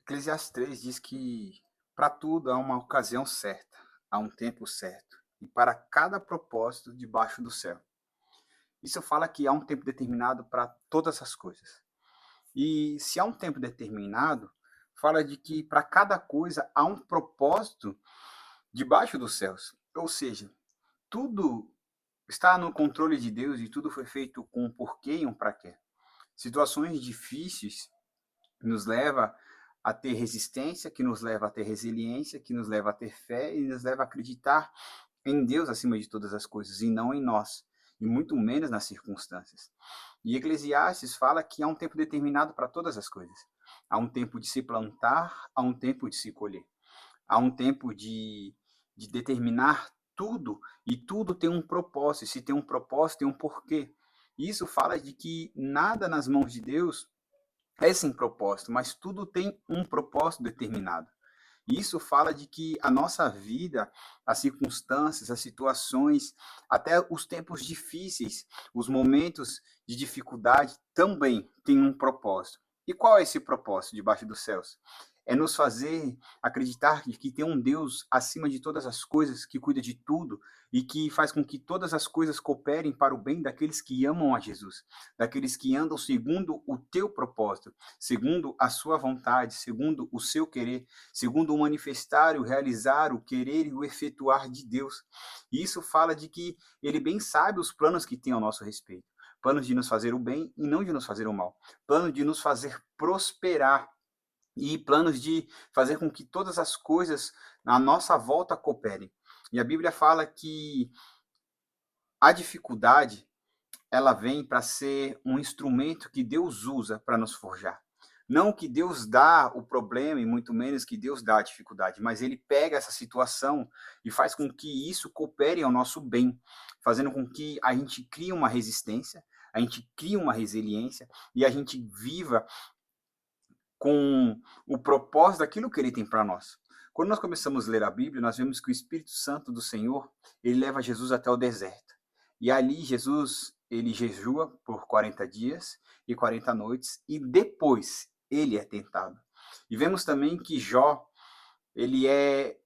Eclesiastes 3 diz que para tudo há uma ocasião certa, há um tempo certo, e para cada propósito debaixo do céu. Isso fala que há um tempo determinado para todas as coisas. E se há um tempo determinado, fala de que para cada coisa há um propósito debaixo dos céus. Ou seja, tudo está no controle de Deus e tudo foi feito com um porquê e um para quê. Situações difíceis nos leva a ter resistência, que nos leva a ter resiliência, que nos leva a ter fé e nos leva a acreditar em Deus acima de todas as coisas e não em nós, e muito menos nas circunstâncias. E Eclesiastes fala que há um tempo determinado para todas as coisas. Há um tempo de se plantar, há um tempo de se colher. Há um tempo de determinar tudo, e tudo tem um propósito. E se tem um propósito, tem um porquê. Isso fala de que nada nas mãos de Deus é sem propósito, mas tudo tem um propósito determinado. E isso fala de que a nossa vida, as circunstâncias, as situações, até os tempos difíceis, os momentos de dificuldade também têm um propósito. E qual é esse propósito debaixo dos céus? É nos fazer acreditar que tem um Deus acima de todas as coisas, que cuida de tudo e que faz com que todas as coisas cooperem para o bem daqueles que amam a Jesus, daqueles que andam segundo o teu propósito, segundo a sua vontade, segundo o seu querer, segundo o manifestar, o realizar, o querer e o efetuar de Deus. E isso fala de que ele bem sabe os planos que tem ao nosso respeito. Planos de nos fazer o bem e não de nos fazer o mal. Planos de nos fazer prosperar e planos de fazer com que todas as coisas à nossa volta cooperem. E a Bíblia fala que a dificuldade ela vem para ser um instrumento que Deus usa para nos forjar. Não que Deus dá o problema e muito menos que Deus dá a dificuldade, mas ele pega essa situação e faz com que isso coopere ao nosso bem, fazendo com que a gente crie uma resistência, a gente crie uma resiliência e a gente viva com o propósito daquilo que ele tem para nós. Quando nós começamos a ler a Bíblia, nós vemos que o Espírito Santo do Senhor, ele leva Jesus até o deserto. E ali Jesus, ele jejua por 40 dias e 40 noites e depois ele é tentado. E vemos também que Jó, ele é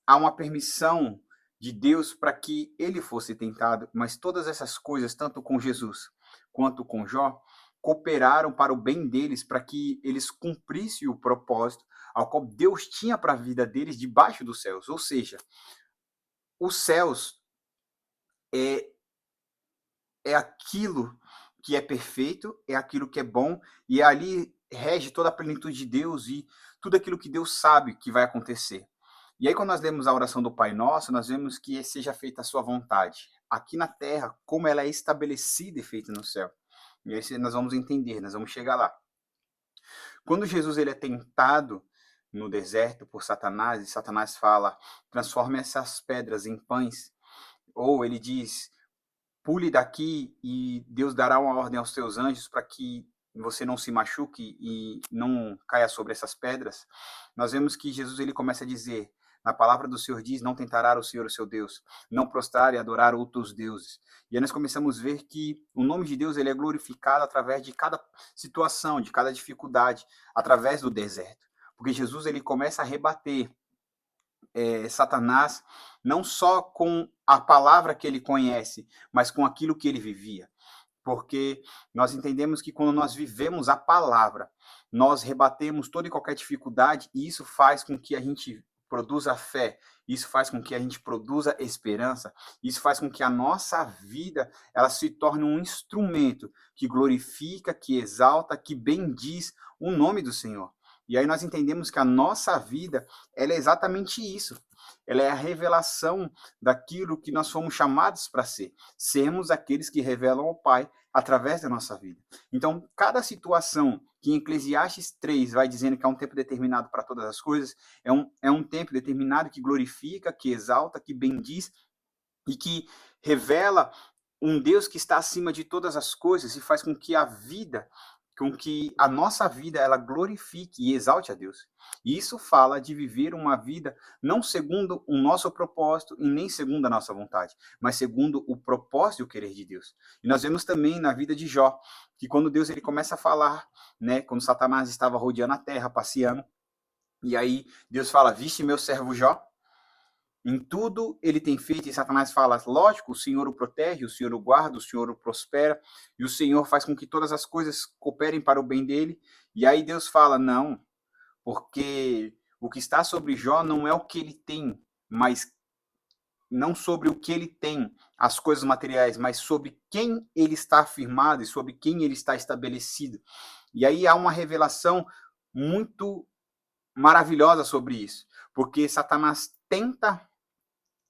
há uma permissão de Deus para que ele fosse tentado, mas todas essas coisas, tanto com Jesus quanto com Jó, cooperaram para o bem deles, para que eles cumprissem o propósito ao qual Deus tinha para a vida deles debaixo dos céus. Ou seja, os céus é, é aquilo que é perfeito, é aquilo que é bom, e ali rege toda a plenitude de Deus e tudo aquilo que Deus sabe que vai acontecer. E aí, quando nós lemos a oração do Pai Nosso, nós vemos que seja feita a sua vontade, aqui na terra, como ela é estabelecida e feita no céu. E aí nós vamos entender, nós vamos chegar lá. Quando Jesus ele é tentado no deserto por Satanás, e Satanás fala, transforme essas pedras em pães, ou ele diz, pule daqui e Deus dará uma ordem aos teus anjos para que você não se machuque e não caia sobre essas pedras. Nós vemos que Jesus ele começa a dizer, na palavra do Senhor diz, não tentará o Senhor o seu Deus, não prostrar e adorar outros deuses. E aí nós começamos a ver que o nome de Deus ele é glorificado através de cada situação, de cada dificuldade, através do deserto. Porque Jesus ele começa a rebater Satanás, não só com a palavra que ele conhece, mas com aquilo que ele vivia. Porque nós entendemos que quando nós vivemos a palavra, nós rebatemos toda e qualquer dificuldade, e isso faz com que a gente produza fé, isso faz com que a gente produza esperança, isso faz com que a nossa vida ela se torne um instrumento que glorifica, que exalta, que bendiz o nome do Senhor. E aí nós entendemos que a nossa vida ela é exatamente isso. Ela é a revelação daquilo que nós fomos chamados para ser. Sermos aqueles que revelam ao Pai através da nossa vida. Então, cada situação que em Eclesiastes 3 vai dizendo que há um tempo determinado para todas as coisas, é um tempo determinado que glorifica, que exalta, que bendiz e que revela um Deus que está acima de todas as coisas e faz com que a nossa vida ela glorifique e exalte a Deus. E isso fala de viver uma vida não segundo o nosso propósito e nem segundo a nossa vontade, mas segundo o propósito e o querer de Deus. E nós vemos também na vida de Jó, que quando Deus ele começa a falar, né, quando Satanás estava rodeando a terra, passeando, E aí Deus fala, viste meu servo Jó? Em tudo ele tem feito, e Satanás fala, lógico, o Senhor o protege, o Senhor o guarda, o Senhor o prospera, e o Senhor faz com que todas as coisas cooperem para o bem dele. E aí Deus fala, não, porque o que está sobre Jó não é o que ele tem, mas não sobre o que ele tem, as coisas materiais, mas sobre quem ele está afirmado e sobre quem ele está estabelecido. E aí há uma revelação muito maravilhosa sobre isso, porque Satanás tenta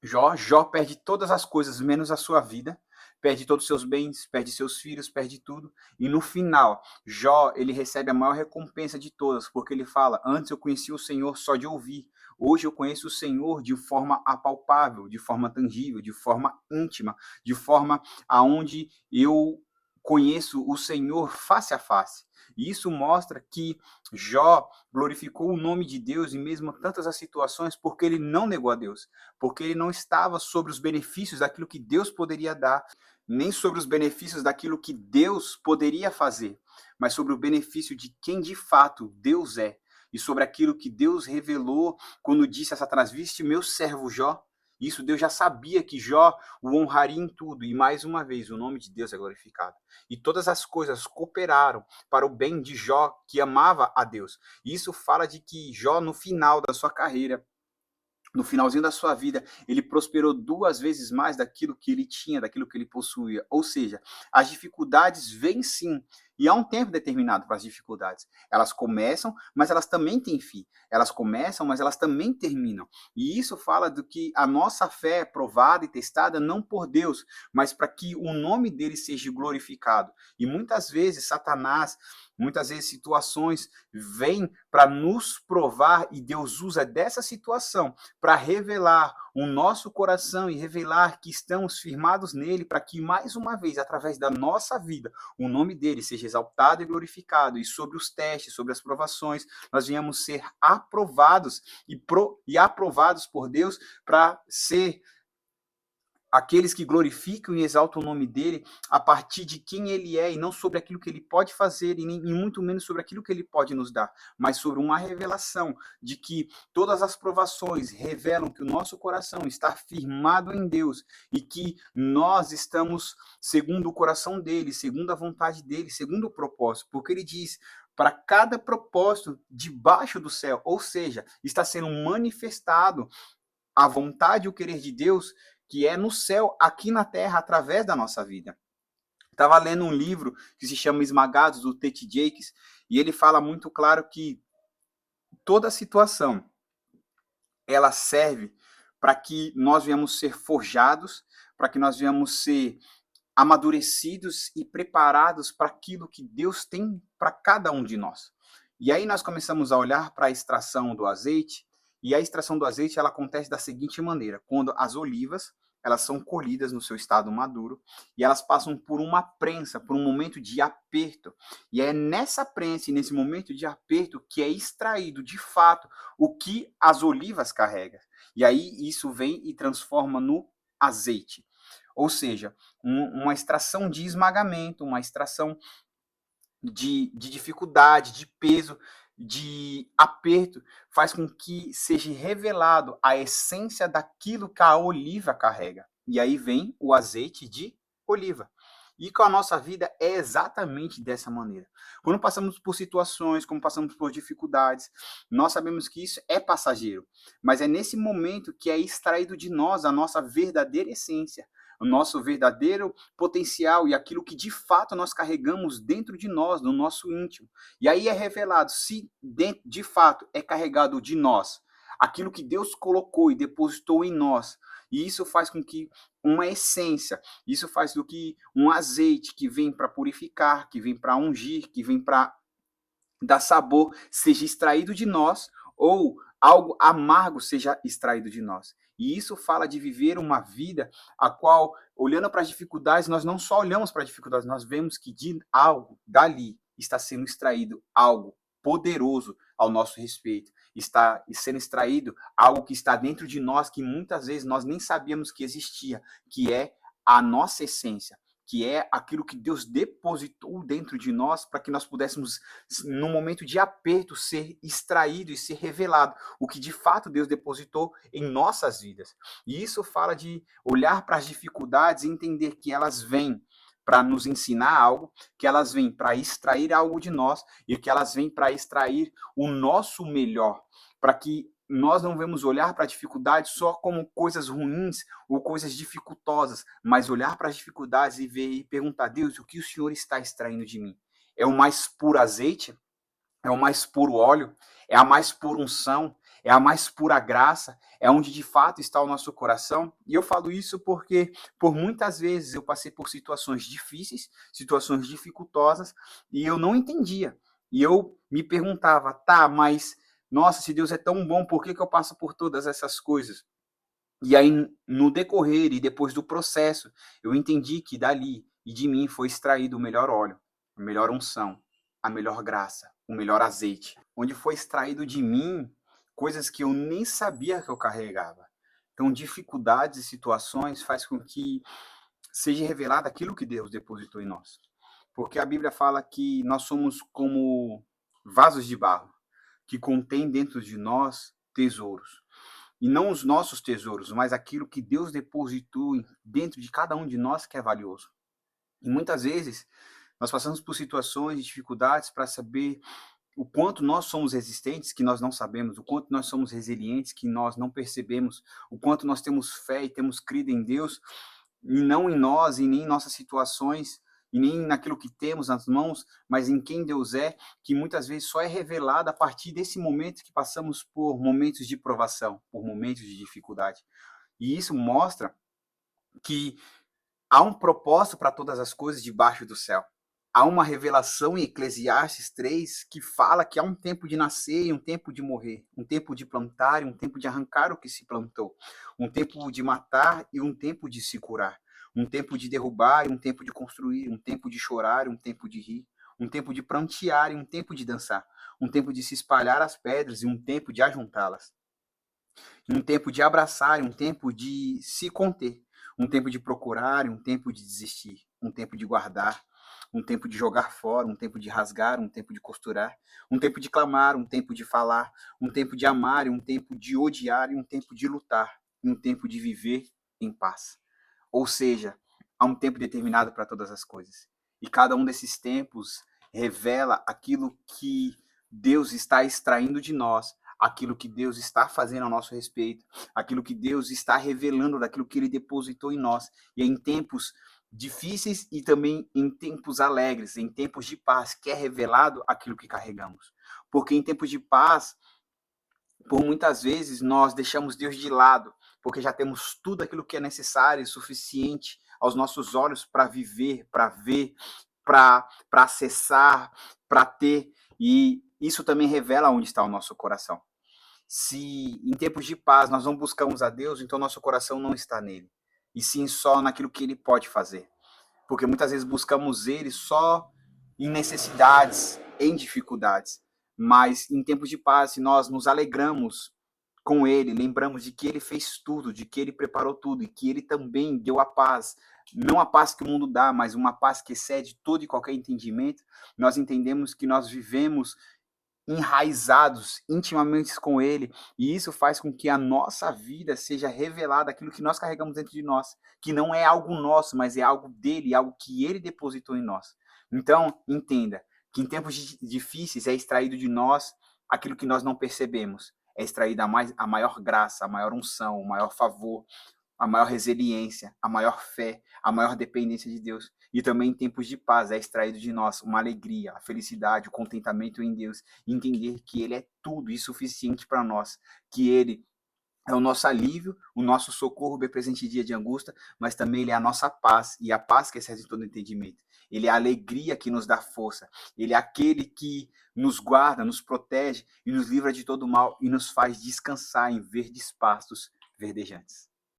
Jó perde todas as coisas menos a sua vida, perde todos os seus bens, perde seus filhos, perde tudo. E no final, Jó, ele recebe a maior recompensa de todas, porque ele fala: "Antes eu conhecia o Senhor só de ouvir. Hoje eu conheço o Senhor de forma apalpável, de forma tangível, de forma íntima, de forma aonde eu conheço o Senhor face a face." E isso mostra que Jó glorificou o nome de Deus em mesmo tantas as situações, porque ele não negou a Deus, porque ele não estava sobre os benefícios daquilo que Deus poderia dar, nem sobre os benefícios daquilo que Deus poderia fazer, mas sobre o benefício de quem de fato Deus é, e sobre aquilo que Deus revelou quando disse a Satanás: "Viste meu servo Jó?" Isso Deus já sabia que Jó o honraria em tudo, e mais uma vez o nome de Deus é glorificado. E todas as coisas cooperaram para o bem de Jó, que amava a Deus. E isso fala de que Jó, no final da sua carreira, no finalzinho da sua vida, ele prosperou 2 vezes mais daquilo que ele tinha, daquilo que ele possuía. Ou seja, as dificuldades vêm sim, e há um tempo determinado para as dificuldades. Elas começam, mas elas também têm fim. Elas começam, mas elas também terminam. E isso fala do que a nossa fé é provada e testada não por Deus, mas para que o nome dele seja glorificado. E muitas vezes Satanás, muitas vezes situações vêm para nos provar, e Deus usa dessa situação para revelar o nosso coração e revelar que estamos firmados nele, para que mais uma vez, através da nossa vida, o nome dele seja exaltado e glorificado, e sobre os testes, sobre as provações, nós venhamos ser aprovados e aprovados por Deus para ser aqueles que glorificam e exaltam o nome dele a partir de quem ele é, e não sobre aquilo que ele pode fazer, e muito menos sobre aquilo que ele pode nos dar, mas sobre uma revelação de que todas as provações revelam que o nosso coração está firmado em Deus, e que nós estamos segundo o coração dele, segundo a vontade dele, segundo o propósito, porque ele diz: para cada propósito debaixo do céu, ou seja, está sendo manifestado a vontade e o querer de Deus, que é no céu, aqui na terra, através da nossa vida. Estava lendo um livro que se chama Esmagados, do T.T. Jakes, e ele fala muito claro que toda situação ela serve para que nós venhamos ser forjados, para que nós venhamos ser amadurecidos e preparados para aquilo que Deus tem para cada um de nós. E aí nós começamos a olhar para a extração do azeite, e a extração do azeite ela acontece da seguinte maneira: quando as olivas elas são colhidas no seu estado maduro, e elas passam por uma prensa, por um momento de aperto. E é nessa prensa e nesse momento de aperto que é extraído de fato o que as olivas carregam. E aí isso vem e transforma no azeite. Ou seja, uma extração de esmagamento, uma extração de dificuldade, de peso, de aperto, faz com que seja revelado a essência daquilo que a oliva carrega. E aí vem o azeite de oliva. E com a nossa vida é exatamente dessa maneira. Quando passamos por situações, quando passamos por dificuldades, nós sabemos que isso é passageiro, mas é nesse momento que é extraído de nós a nossa verdadeira essência, o nosso verdadeiro potencial e aquilo que de fato nós carregamos dentro de nós, no nosso íntimo. E aí é revelado se de fato é carregado de nós aquilo que Deus colocou e depositou em nós. E isso faz com que uma essência, isso faz do que um azeite que vem para purificar, que vem para ungir, que vem para dar sabor, seja extraído de nós, ou algo amargo seja extraído de nós. E isso fala de viver uma vida a qual, olhando para as dificuldades, nós não só olhamos para as dificuldades, nós vemos que de algo dali está sendo extraído algo poderoso ao nosso respeito. Está sendo extraído algo que está dentro de nós, que muitas vezes nós nem sabíamos que existia, que é a nossa essência, que é aquilo que Deus depositou dentro de nós para que nós pudéssemos, no momento de aperto, ser extraído e ser revelado o que de fato Deus depositou em nossas vidas. E isso fala de olhar para as dificuldades e entender que elas vêm para nos ensinar algo, que elas vêm para extrair algo de nós e que elas vêm para extrair o nosso melhor, para que nós não vamos olhar para a dificuldade só como coisas ruins ou coisas dificultosas, mas olhar para as dificuldades e ver e perguntar: Deus, o que o Senhor está extraindo de mim? É o mais puro azeite? É o mais puro óleo? É a mais pura unção? É a mais pura graça? É onde de fato está o nosso coração? E eu falo isso porque por muitas vezes eu passei por situações difíceis, situações dificultosas, e eu não entendia. E eu me perguntava: tá, mas nossa, se Deus é tão bom, por que eu passo por todas essas coisas? E aí, no decorrer e depois do processo, eu entendi que dali e de mim foi extraído o melhor óleo, a melhor unção, a melhor graça, o melhor azeite, onde foi extraído de mim coisas que eu nem sabia que eu carregava. Então, dificuldades e situações faz com que seja revelado aquilo que Deus depositou em nós. Porque a Bíblia fala que nós somos como vasos de barro, que contém dentro de nós tesouros. E não os nossos tesouros, mas aquilo que Deus depositou dentro de cada um de nós que é valioso. E muitas vezes nós passamos por situações de dificuldades para saber o quanto nós somos resistentes, que nós não sabemos, o quanto nós somos resilientes, que nós não percebemos, o quanto nós temos fé e temos crido em Deus, e não em nós e nem em nossas situações, e nem naquilo que temos nas mãos, mas em quem Deus é, que muitas vezes só é revelado a partir desse momento que passamos por momentos de provação, por momentos de dificuldade. E isso mostra que há um propósito para todas as coisas debaixo do céu. Há uma revelação em Eclesiastes 3 que fala que há um tempo de nascer e um tempo de morrer, um tempo de plantar e um tempo de arrancar o que se plantou, um tempo de matar e um tempo de se curar, um tempo de derrubar e um tempo de construir, um tempo de chorar e um tempo de rir, um tempo de prantear e um tempo de dançar, um tempo de se espalhar as pedras e um tempo de ajuntá-las, um tempo de abraçar e um tempo de se conter, um tempo de procurar e um tempo de desistir, um tempo de guardar, um tempo de jogar fora, um tempo de rasgar, um tempo de costurar, um tempo de clamar, um tempo de falar, um tempo de amar e um tempo de odiar e um tempo de lutar, e um tempo de viver em paz. Ou seja, há um tempo determinado para todas as coisas. E cada um desses tempos revela aquilo que Deus está extraindo de nós, aquilo que Deus está fazendo a nosso respeito, aquilo que Deus está revelando daquilo que Ele depositou em nós. E é em tempos difíceis e também em tempos alegres, em tempos de paz, que é revelado aquilo que carregamos. Porque em tempos de paz, por muitas vezes, nós deixamos Deus de lado, porque já temos tudo aquilo que é necessário e suficiente aos nossos olhos para viver, para ver, para acessar, para ter. E isso também revela onde está o nosso coração. Se em tempos de paz nós não buscamos a Deus, então nosso coração não está nele, e sim só naquilo que ele pode fazer. Porque muitas vezes buscamos ele só em necessidades, em dificuldades. Mas em tempos de paz, se nós nos alegramos com ele, lembramos de que ele fez tudo, de que ele preparou tudo e que ele também deu a paz, não a paz que o mundo dá, mas uma paz que excede todo e qualquer entendimento, nós entendemos que nós vivemos enraizados intimamente com ele, e isso faz com que a nossa vida seja revelada aquilo que nós carregamos dentro de nós, que não é algo nosso, mas é algo dele, algo que ele depositou em nós. Então, entenda que em tempos difíceis é extraído de nós aquilo que nós não percebemos, é extraída a maior graça, a maior unção, o maior favor, a maior resiliência, a maior fé, a maior dependência de Deus. E também em tempos de paz é extraído de nós uma alegria, a felicidade, o contentamento em Deus, e entender que Ele é tudo e suficiente para nós, que Ele é o nosso alívio, o nosso socorro bem presente em dia de angústia, mas também Ele é a nossa paz, e a paz que excede todo entendimento. Ele é a alegria que nos dá força, Ele é aquele que nos guarda, nos protege e nos livra de todo mal e nos faz descansar em verdes pastos verdejantes.